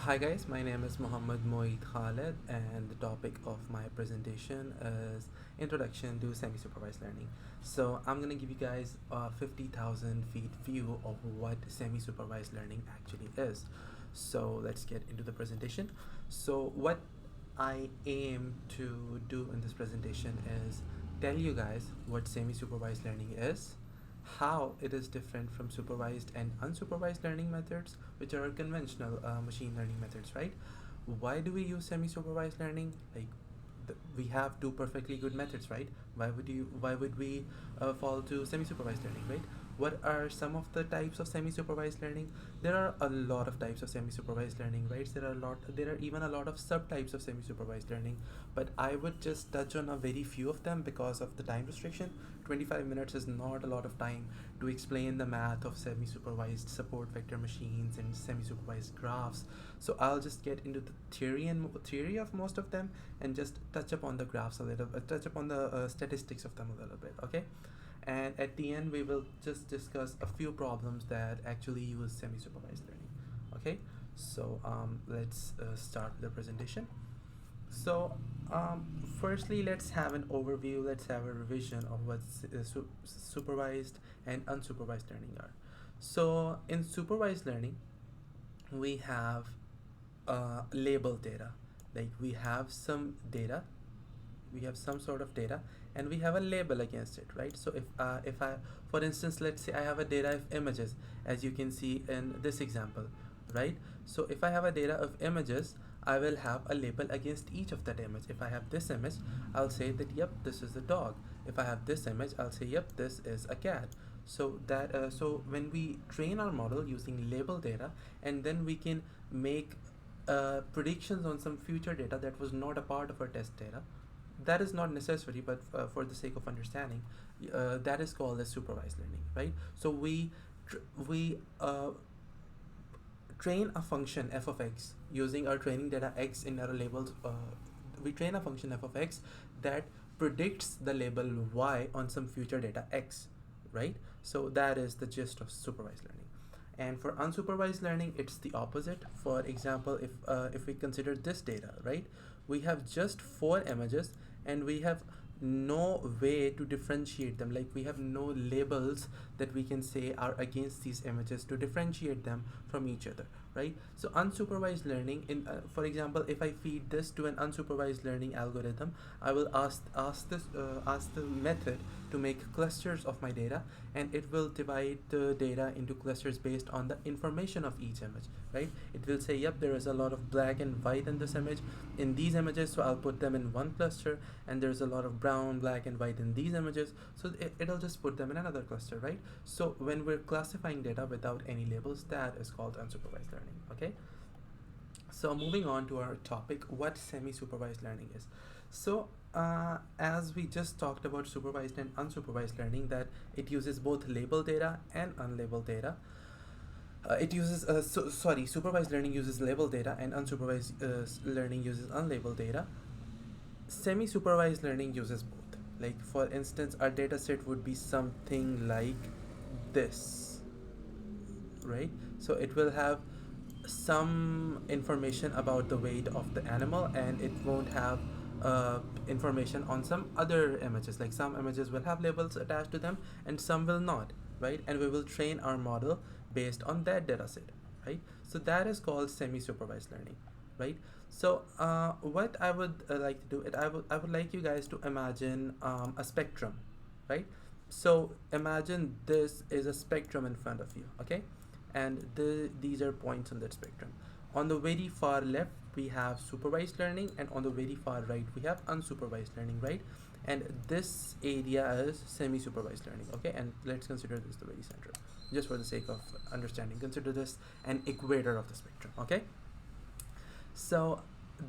Hi guys, my name is Muhammad Moeed Khaled and the topic of my presentation is Introduction to Semi-Supervised Learning. So I'm going to give you guys a 50,000 feet view of what semi-supervised learning actually is. So let's get into the presentation. So what I aim to do in this presentation is tell you guys what semi-supervised learning is, how it is different from supervised and unsupervised learning methods, which are conventional machine learning methods, right? Why do we use semi-supervised learning? Like, we have two perfectly good methods, right? Why would we fall to semi-supervised learning, right? What are some of the types of semi-supervised learning? There are a lot of types of semi-supervised learning, right? There are even a lot of subtypes of semi-supervised learning, but I would just touch on a very few of them because of the time restriction. 25 minutes is not a lot of time to explain the math of semi-supervised support vector machines and semi-supervised graphs. So I'll just get into the theory of most of them and just touch upon the graphs a little, touch upon the statistics of them a little bit, okay? And at the end we will just discuss a few problems that actually use semi-supervised learning, okay? So let's start the presentation. So firstly, let's have an overview, let's have a revision of what supervised and unsupervised learning are. So in supervised learning, we have labeled data. Like, we have some data, we have some sort of data, and we have a label against it, right? So if I, for instance, let's say I have a data of images, as you can see in this example, right? So if I have a data of images, I will have a label against each of that image. If I have this image, I'll say that yep, this is a dog. If I have this image, I'll say yep, this is a cat. So that so when we train our model using label data, and then we can make predictions on some future data that was not a part of our test data. That is not necessary, but for the sake of understanding, that is called as supervised learning, right? So we train a function f of x using our training data x in our labels. We train a function f of x that predicts the label y on some future data x, right? So that is the gist of supervised learning. And for unsupervised learning, it's the opposite. For example, if we consider this data, right, we have just 4 images and we have no way to differentiate them. Like, we have no labels that we can say are against these images to differentiate them from each other, right? So unsupervised learning, in for example, if I feed this to an unsupervised learning algorithm, I will ask the method to make clusters of my data, and it will divide the data into clusters based on the information of each image, right? It will say, yep, there is a lot of black and white in this image, in these images, so I'll put them in one cluster, and there's a lot of brown, black, and white in these images, so it'll just put them in another cluster, right? So when we're classifying data without any labels, that is called unsupervised learning, okay? So moving on to our topic, what semi-supervised learning is. So as we just talked about supervised and unsupervised learning, that it uses both labeled data and unlabeled data. Supervised learning uses labeled data and unsupervised learning uses unlabeled data. Semi-supervised learning uses both. Like, for instance, our data set would be something like this, right? So it will have some information about the weight of the animal, and it won't have information on some other images. Like, some images will have labels attached to them and some will not, right? And we will train our model based on that data set, right? So that is called semi-supervised learning, right? So what I would like to do it I would like you guys to imagine a spectrum, right? So imagine this is a spectrum in front of you, okay? And these are points on that spectrum. On the very far left, we have supervised learning, and on the very far right, we have unsupervised learning, right? And this area is semi-supervised learning, okay? And let's consider this the very center, just for the sake of understanding. Consider this an equator of the spectrum, okay? So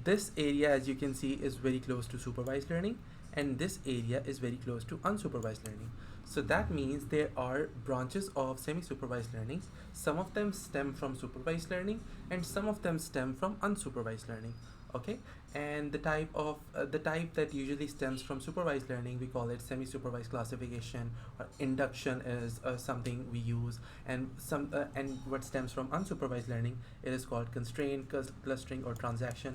this area, as you can see, is very close to supervised learning, and this area is very close to unsupervised learning. So that means there are branches of semi-supervised learning. Some of them stem from supervised learning and some of them stem from unsupervised learning. Okay, and the type that usually stems from supervised learning, we call it semi-supervised classification, or induction is something we use, and what stems from unsupervised learning, it is called constrained clustering or transduction,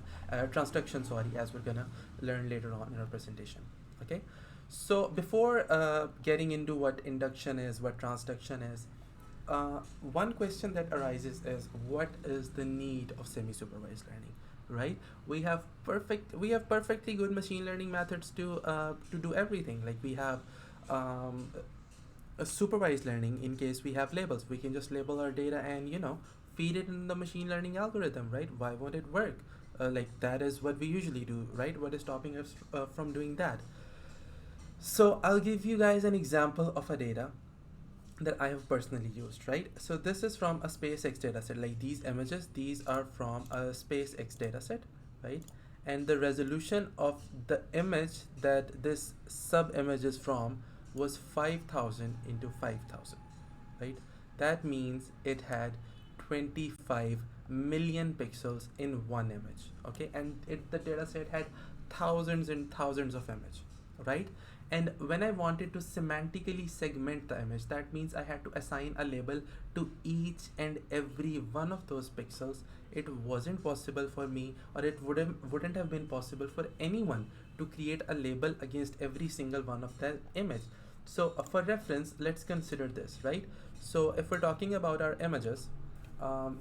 sorry, as we're gonna learn later on in our presentation. Okay, so before getting into what induction is, what transduction is, one question that arises is, what is the need of semi-supervised learning, right? We have perfectly good machine learning methods to do everything. Like we have um, a supervised learning. In case we have labels, we can just label our data and feed it in the machine learning algorithm, right? Why won't it work? Like that is what we usually do, right? What is stopping us from doing that? So I'll give you guys an example of a data that I have personally used, right? So this is from a SpaceX dataset. Like these images, these are from a SpaceX dataset, right? And the resolution of the image that this sub image is from was 5000 into 5000, right? That means it had 25 million pixels in one image, okay? And the dataset had thousands and thousands of images, right? And when I wanted to semantically segment the image, that means I had to assign a label to each and every one of those pixels. It wasn't possible for me, or it wouldn't have been possible for anyone to create a label against every single one of that image. So for reference, let's consider this, right? So if we're talking about our images, um,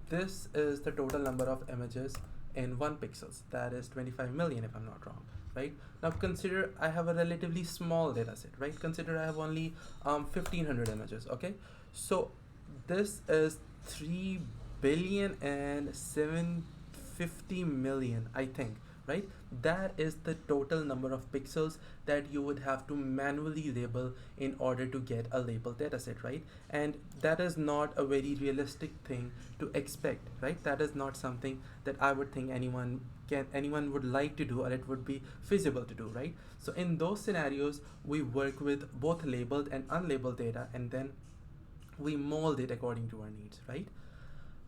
this is the total number of images in 1 pixels. That is 25 million if I'm not wrong, right? Now consider I have a relatively small data set, right? Consider I have only 1500 images, okay? So this is 3 billion and 750 million, I think, right? That is the total number of pixels that you would have to manually label in order to get a labeled dataset, right? And that is not a very realistic thing to expect, right? That is not something that I would think anyone would like to do, or it would be feasible to do, right? So in those scenarios, we work with both labeled and unlabeled data, and then we mold it according to our needs, right?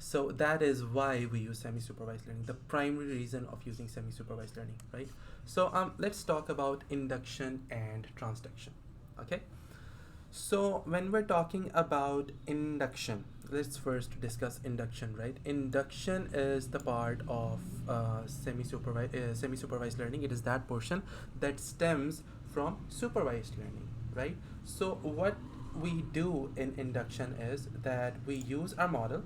So that is why we use semi-supervised learning, the primary reason of using semi-supervised learning, right? So let's talk about induction and transduction, okay? So when we're talking about induction, let's first discuss induction, right? Induction is the part of semi-supervised learning. It is that portion that stems from supervised learning, right? So what we do in induction is that we use our model,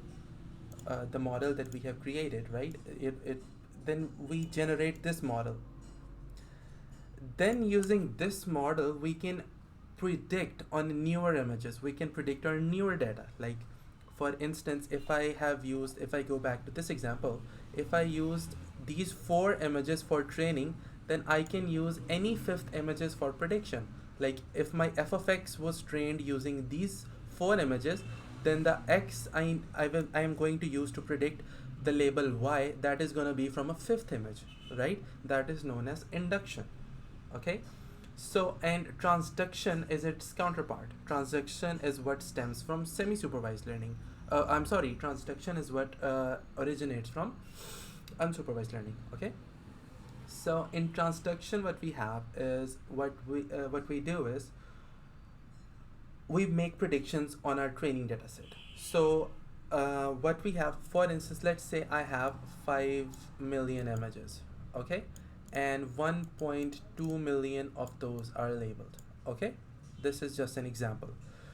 the model that we have created, right? Then we generate this model. Then using this model, we can predict on newer images. We can predict on newer data. Like for instance, if I go back to this example, if I used these 4 images for training, then I can use any 5th images for prediction. Like if my f of x was trained using these 4 images, then the x I am going to use to predict the label y, that is going to be from a 5th image, right? That is known as induction, okay? So, and transduction is its counterpart. Transduction is what stems from semi-supervised learning. Transduction is what originates from unsupervised learning, okay? So in transduction, what we have is what we do is we make predictions on our training data set. So what we have, for instance, let's say I have 5 million images, okay? And 1.2 million of those are labeled, okay? This is just an example.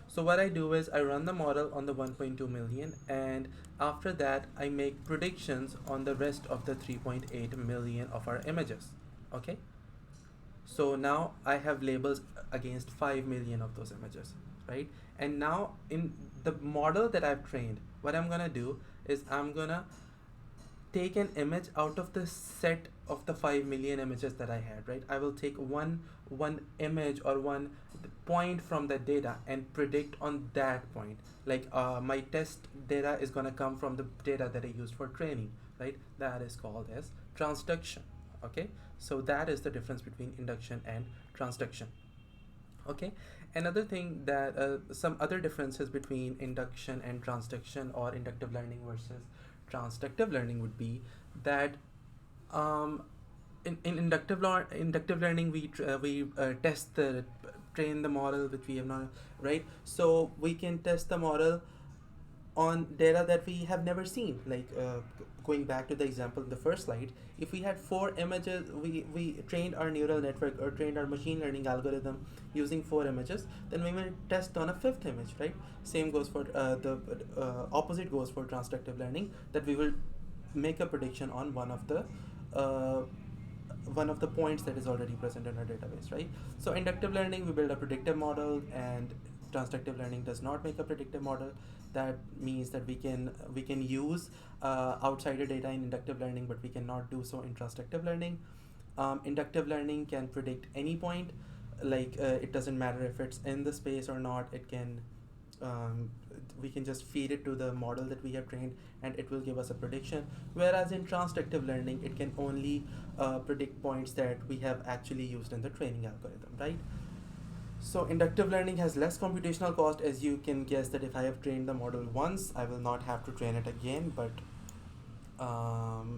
So what I do is I run the model on the 1.2 million, and after that I make predictions on the rest of the 3.8 million of our images, okay? So now I have labels against 5 million of those images, right? And now in the model that I've trained, what I'm gonna do is I'm gonna take an image out of the set of the 5 million images that I had, right? I will take one image or one point from the data and predict on that point. Like my test data is gonna come from the data that I used for training, right? That is called as transduction, okay? So that is the difference between induction and transduction, okay? Another thing that some other differences between induction and transduction, or inductive learning versus transductive learning, would be that Um, in inductive learning, we test the train the model which we have not, right? So we can test the model on data that we have never seen. Like going back to the example in the first slide, if we had four images, we trained our neural network or trained our machine learning algorithm using four images, then we will test on a fifth image, right? Same goes for the opposite goes for transductive learning, that we will make a prediction on uh, one of the points that is already present in our database, right? So inductive learning, we build a predictive model, and transductive learning does not make a predictive model. That means that we can use outsider data in inductive learning, but we cannot do so in transductive learning. Inductive learning can predict any point, like it doesn't matter if it's in the space or not. It can um, we can just feed it to the model that we have trained, and it will give us a prediction. Whereas in transductive learning, it can only predict points that we have actually used in the training algorithm, right? So inductive learning has less computational cost, as you can guess that if I have trained the model once, I will not have to train it again. But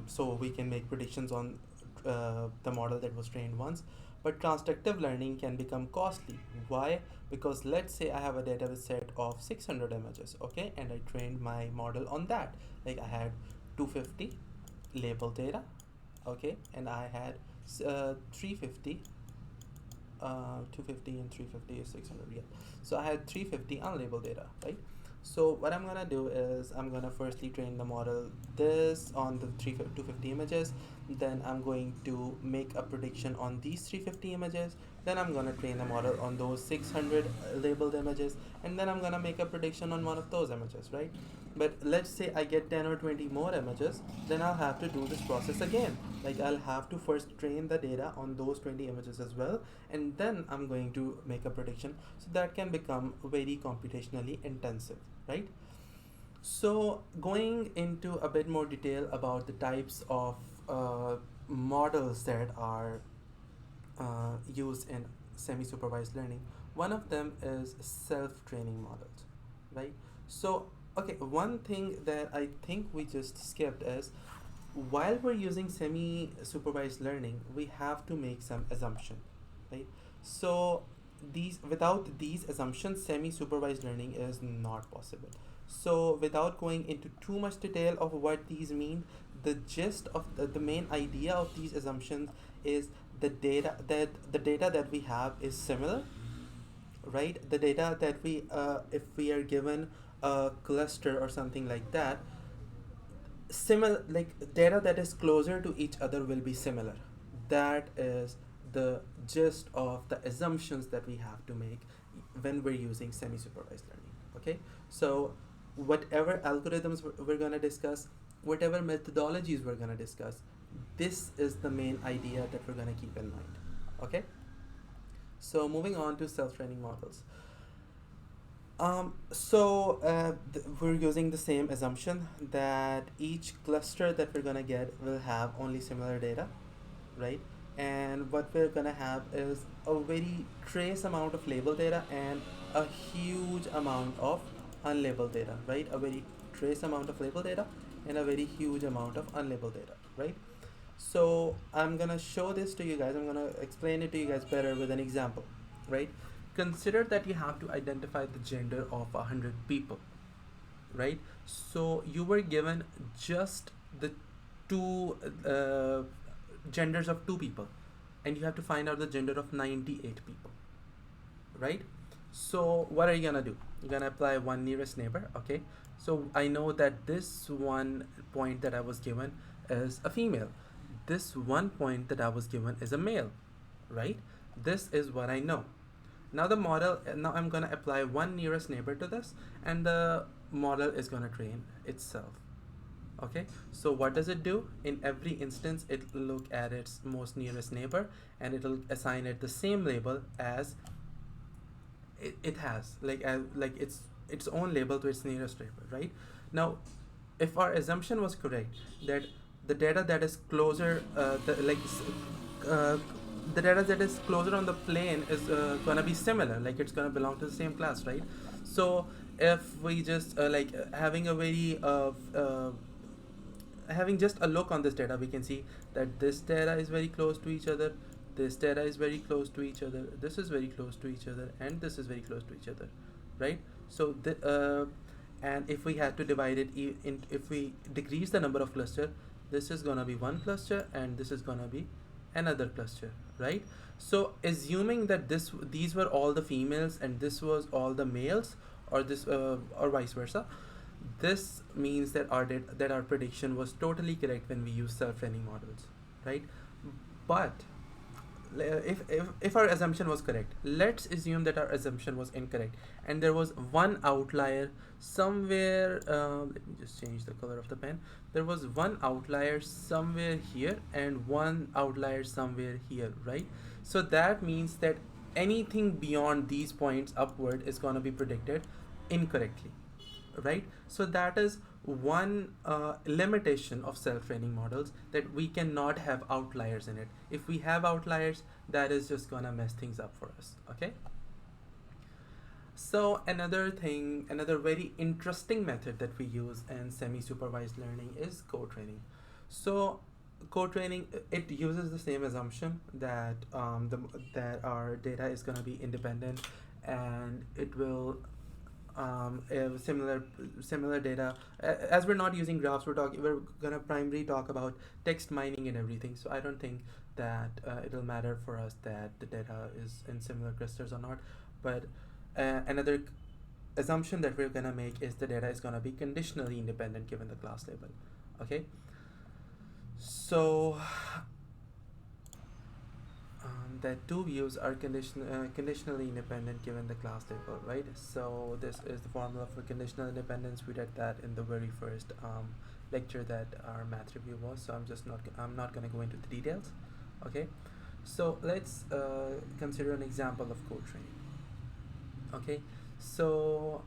so we can make predictions on the model that was trained once. But transductive learning can become costly. Why? Because let's say I have a data set of 600 images, okay, and I trained my model on that. Like I had 250 label data, okay, and I had 350 250 and 350 is 600, yeah. So I had 350 unlabeled data, right? So what I'm gonna do is I'm gonna firstly train the model this on the 250 images, then I'm going to make a prediction on these 350 images, then I'm gonna train a model on those 600 labeled images, and then I'm gonna make a prediction on one of those images, right? But let's say I get 10 or 20 more images, then I'll have to do this process again. Like I'll have to first train the data on those 20 images as well, and then I'm going to make a prediction. So that can become very computationally intensive, right? So going into a bit more detail about the types of models that are used in semi-supervised learning, one of them is self-training models, right? So okay, one thing that I think we just skipped is, while we're using semi-supervised learning, we have to make some assumption, right? So these without these assumptions, semi-supervised learning is not possible. So without going into too much detail of what these mean, the gist of the main idea of these assumptions is the data that we have is similar, right? The data that we if we are given a cluster or something like that, similar, like data that is closer to each other will be similar. That is the gist of the assumptions that we have to make when we're using semi-supervised learning, okay? So whatever algorithms we're going to discuss, whatever methodologies we're going to discuss, this is the main idea that we're going to keep in mind, okay? So moving on to self-training models. We're using the same assumption that each cluster that we're gonna get will have only similar data, right? And what we're gonna have is a very trace amount of label data and a huge amount of unlabeled data, right? A very trace amount of label data and a very huge amount of unlabeled data, right? So I'm gonna show this to you guys. I'm gonna explain it to you guys better with an example, right? Consider that you have to identify the gender of 100 people, right? So you were given just the two genders of 2 people, and you have to find out the gender of 98 people, right? So what are you gonna do? You're gonna apply one nearest neighbor, okay? So I know that this one point that I was given is a female. This one point that I was given is a male, right? This is what I know. Now I'm gonna apply one nearest neighbor to this, and the model is gonna train itself. Okay, so what does it do? In every instance, it'll look at its most nearest neighbor, and it'll assign it the same label as it has, like its own label to its nearest neighbor, right? Now, if our assumption was correct, that the data that is closer, uh, the data that is closer on the plane is gonna be similar, like it's gonna belong to the same class, right? So if we just having a very having just a look on this data, we can see that this data is very close to each other, this data is very close to each other, this is very close to each other, and this is very close to each other, right? So and if we had to divide it if we decrease the number of cluster, this is gonna be one cluster and this is gonna be another cluster, right? So assuming that these were all the females and this was all the males, or this or vice versa, this means that our prediction was totally correct when we use self-learning models, right? But if our assumption was correct, let's assume that our assumption was incorrect and there was one outlier somewhere. Let me just change the color of the pen. There was one outlier somewhere here and one outlier somewhere here, right? So that means that anything beyond these points upward is going to be predicted incorrectly, right? So that is one limitation of self-training models, that we cannot have outliers in it. If we have outliers, that is just gonna mess things up for us, okay? So another very interesting method that we use in semi-supervised learning is co-training. So co-training, it uses the same assumption that that our data is going to be independent, and it will similar data. As we're not using graphs, we're gonna primarily talk about text mining and everything. So I don't think that it'll matter for us that the data is in similar clusters or not. But another assumption that we're gonna make is the data is gonna be conditionally independent given the class label. Okay. So that two views are conditionally independent given the class label, right? So this is the formula for conditional independence. We did that in the very first lecture that our math review was. So I'm not going to go into the details. Okay, so let's consider an example of code training. Okay, so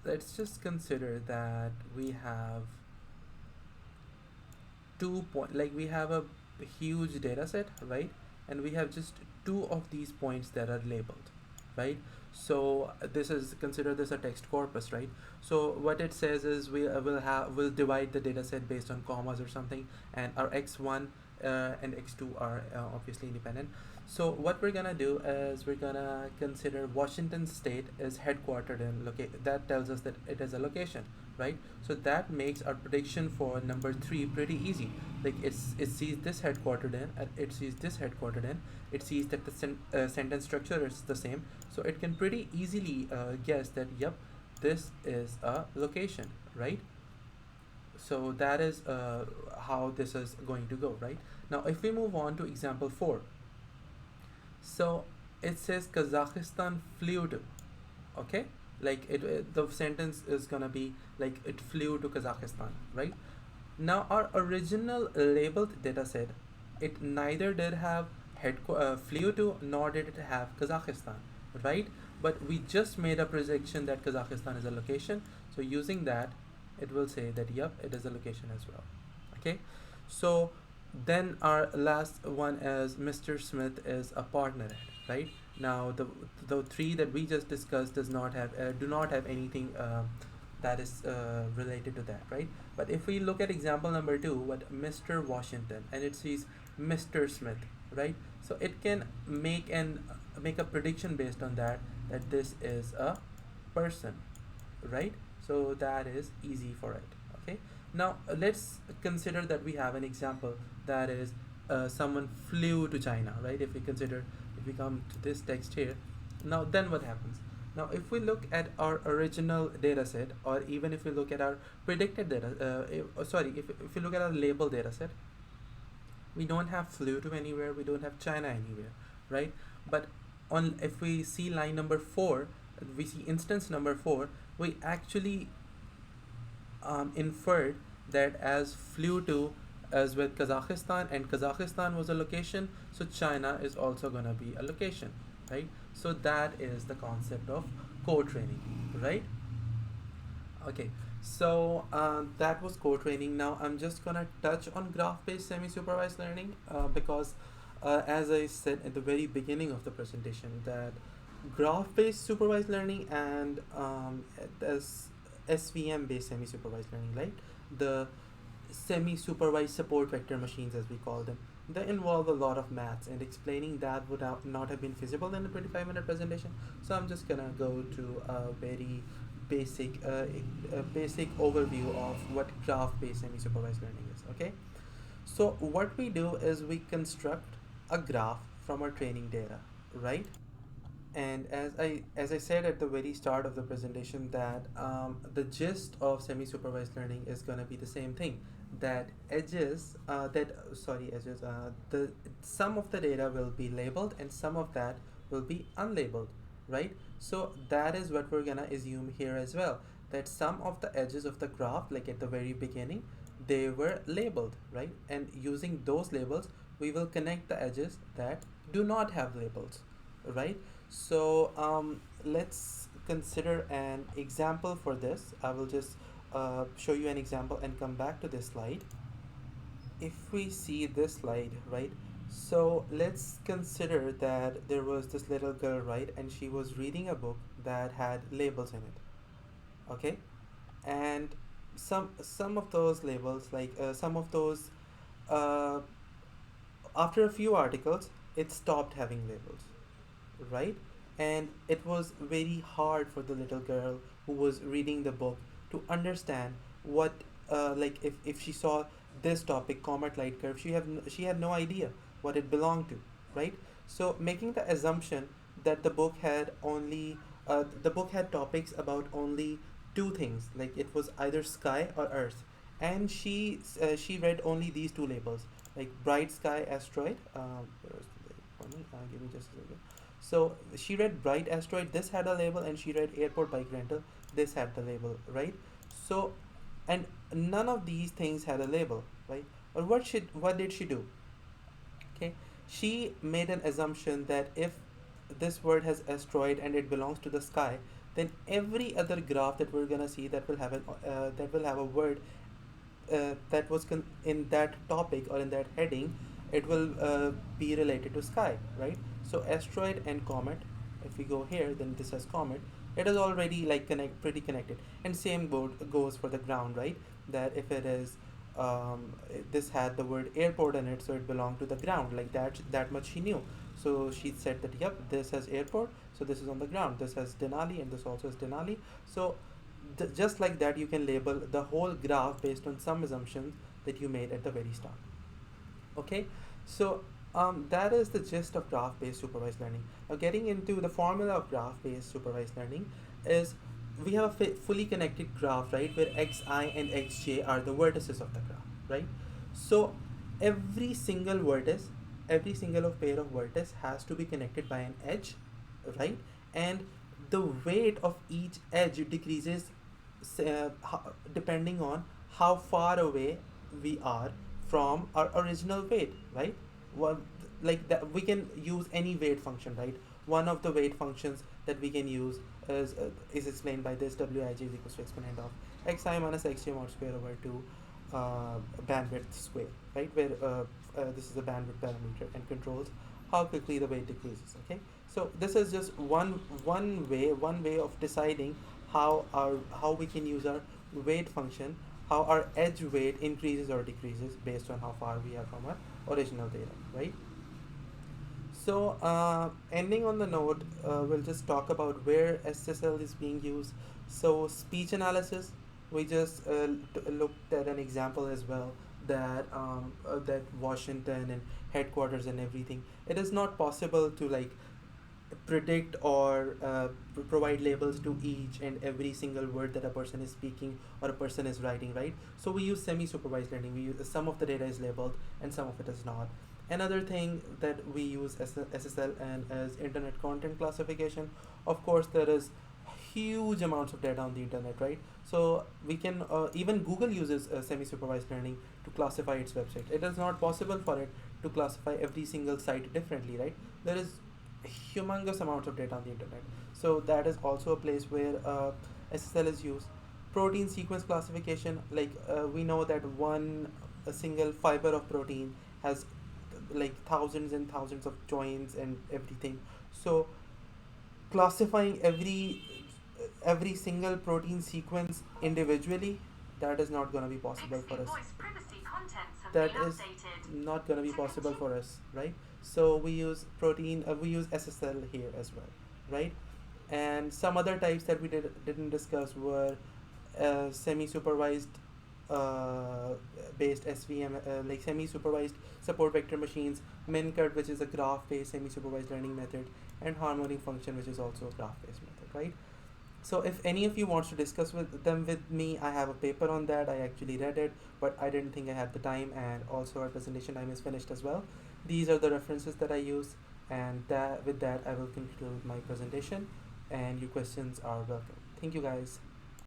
let's just consider that we have we have a huge data set, right? And we have just two of these points that are labeled, right? So consider this a text corpus, right? So what it says is we'll divide the data set based on commas or something, and our x1 and x2 are obviously independent. So what we're gonna do is we're gonna consider Washington State is headquartered in that tells us that it is a location, right? So that makes our prediction for number 3 pretty easy. Like it sees this headquartered in, it sees this headquartered in, it sees that the sentence structure is the same, so it can pretty easily guess that yep, this is a location, right? So that is how this is going to go, right? Now if we move on to example 4, so it says Kazakhstan flew to, okay, like the sentence is gonna be like it flew to Kazakhstan, right? Now our original labeled data set, it neither did have flew to nor did it have Kazakhstan, right? But we just made a prediction that Kazakhstan is a location, so using that it will say that yep, it is a location as well. Okay, so then our last one is Mr. Smith is a partner at, right? Now the three that we just discussed do not have anything that is related to that, right? But if we look at example number 2, what Mr. Washington, and it sees Mr. Smith, right? So it can make a prediction based on that this is a person, right? So that is easy for it. Okay, now let's consider that we have an example that is someone flew to China, right? If we come to this text here, now then what happens? Now if we look at our original data set, or even if we look at our predicted data, if we look at our label data set, we don't have flew to anywhere, we don't have China anywhere, right? But if we see line number 4, we see instance number 4, we actually inferred that as flew to as with Kazakhstan, and Kazakhstan was a location, so China is also going to be a location, right? So that is the concept of co-training, right? Okay, so that was co-training. Now I'm just going to touch on graph-based semi-supervised learning because as I said at the very beginning of the presentation, that graph-based supervised learning and SVM-based semi-supervised learning, right? semi-supervised support vector machines, as we call them. They involve a lot of maths, and explaining that would not have been feasible in a 25-minute presentation. So I'm just gonna go to a very basic overview of what graph-based semi-supervised learning is. Okay, so what we do is we construct a graph from our training data, right? And as I said at the very start of the presentation, that the gist of semi-supervised learning is going to be the same thing. That edges, that sorry, edges. The some of the data will be labeled and some of that will be unlabeled, right? So that is what we're gonna assume here as well. That some of the edges of the graph, like at the very beginning, they were labeled, right? And using those labels, we will connect the edges that do not have labels, right? So let's consider an example for this. I will just show you an example and come back to this slide. If we see this slide, right? So let's consider that there was this little girl, right? And she was reading a book that had labels in it. Okay, and some of those labels, like some of those, uh, after a few articles, it stopped having labels, right? And it was very hard for the little girl who was reading the book to understand what, like if she saw this topic, comet light curve, she had no idea what it belonged to, right? So making the assumption that the book had topics about only two things, like it was either sky or earth, and she read only these two labels, like bright sky asteroid. Give me just a second. So she read bright asteroid, this had a label, and she read airport bike rental, this had the label, right? So, and none of these things had a label, right? Or what did she do? Okay, she made an assumption that if this word has asteroid and it belongs to the sky, then every other graph that we're gonna see that will have a word that was in that topic or in that heading, it will be related to sky, right? So asteroid and comet, if we go here, then this has comet. It is already like pretty connected, and same goes for the ground, right? That if it is this had the word airport in it, so it belonged to the ground. Like that much she knew. So she said that yep, this has airport, so this is on the ground. This has Denali, and this also is Denali. So just like that, you can label the whole graph based on some assumptions that you made at the very start. Okay, so that is the gist of graph-based supervised learning. Now, getting into the formula of graph-based supervised learning is we have a fully connected graph, right, where xi and xj are the vertices of the graph, right? So every single vertex, every single pair of vertex has to be connected by an edge, right? And the weight of each edge decreases depending on how far away we are from our original weight, right? One, like that, we can use any weight function, right? One of the weight functions that we can use is explained by this: wij is equals to exponent of xi minus xj mod square over 2 bandwidth square, right? Where this is a bandwidth parameter and controls how quickly the weight decreases. Okay, so this is just one way of deciding how we can use our weight function, how our edge weight increases or decreases based on how far we are from our original data, right? So ending on the note, we'll just talk about where SSL is being used. So speech analysis, we just looked at an example as well, that Washington and headquarters and everything. It is not possible to like predict or provide labels to each and every single word that a person is speaking or a person is writing, right? So we use semi-supervised learning. We use some of the data is labeled and some of it is not. Another thing that we use as SSL and as internet content classification. Of course, there is huge amounts of data on the internet, right? So we can even Google uses semi-supervised learning to classify its website. It is not possible for it to classify every single site differently, right? There is humongous amounts of data on the internet. So that is also a place where SSL is used. Protein sequence classification, like we know that a single fiber of protein has like thousands and thousands of joins and everything. So classifying every single protein sequence individually, that is not going to be possible for us. that is not going to be possible for us, right? So we use we use SSL here as well, right? And some other types that we didn't discuss were semi-supervised uh, based SVM, like semi-supervised support vector machines, MinCut, which is a graph-based semi-supervised learning method, and harmonic function, which is also a graph-based method, right? So if any of you wants to discuss with me, I have a paper on that. I actually read it, but I didn't think I had the time, and also our presentation time is finished as well. These are the references that I use, and with that I will conclude my presentation, and your questions are welcome. Thank you guys.